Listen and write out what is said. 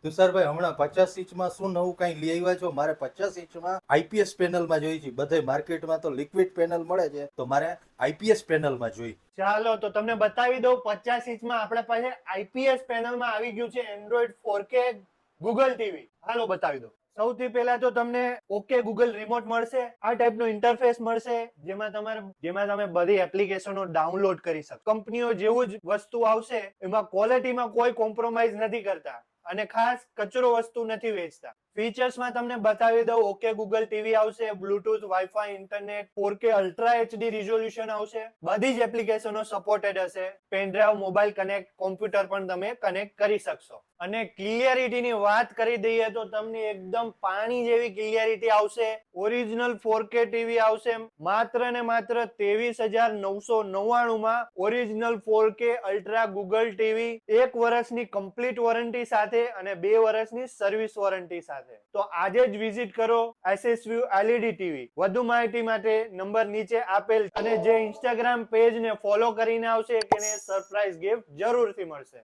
તુષારભાઈ હમણાં 50 ઇંચમાં શું નવું કઈ લઈ આવ્યા છો? મારે 50 ઇંચમાં આઈપીએસ પેનલમાં જોઈ છે. બધે માર્કેટમાં તો લિક્વિડ પેનલ મળે છે, તો મારે આઈપીએસ પેનલમાં જોઈ. ચાલો તો તમને બતાવી દઉં 50 ઇંચમાં આપણા પાસે આઈપીએસ પેનલમાં આવી ગયું છે એન્ડ્રોઈડ 4K ગૂગલ ટીવી. હાલો બતાવી દઉં. સૌથી પહેલા તો તમને ઓકે ગૂગલ રિમોટ મળશે. આ ટાઈપનો ઇન્ટરફેસ મળશે જેમાં તમે બધી એપ્લિકેશનો ડાઉનલોડ કરી શકો. કંપનીઓ જેવું જ વસ્તુ આવશે, એમાં ક્વોલિટીમાં કોઈ કોમ્પ્રોમાઇઝ નથી કરતા અને ખાસ કચરો વસ્તુ નથી વેચતા. ફીચર્સમાં તમને બતાવી દઉં, ઓકે ગૂગલ ટીવી આવશે, bluetooth, WiFi, internet, 4K ultra HD resolution આવશે, બધી જ એપ્લિકેશનો સપોર્ટેડ હશે. પેનડ્રાઈવ, મોબાઈલ કનેક્ટ, કોમ્પ્યુટર પણ તમે કનેક્ટ કરી શકશો. અને ક્લિયરિટીની વાત કરી દઈએ તો તમને એકદમ પાણી જેવી ક્લિયરિટી આવશે. ઓરિજિનલ 4K ટીવી આવશે માત્ર ને માત્ર 23,999 માં. Original 4K ultra Google TV 1 વર્ષની કમ્પ્લીટ વોરંટી સાથે અને 2 વર્ષની સર્વિસ વોરંટી સાથે. તો આજે જ વિઝિટ કરો એસએસવ્યુ એલઈડી ટીવી. વધુ માહિતી માટે નંબર નીચે આપેલ અને જે ઇન્સ્ટાગ્રામ પેજ ને ફોલો કરીને આવશે તેને સરપ્રાઈઝ ગિફ્ટ જરૂરથી મળશે.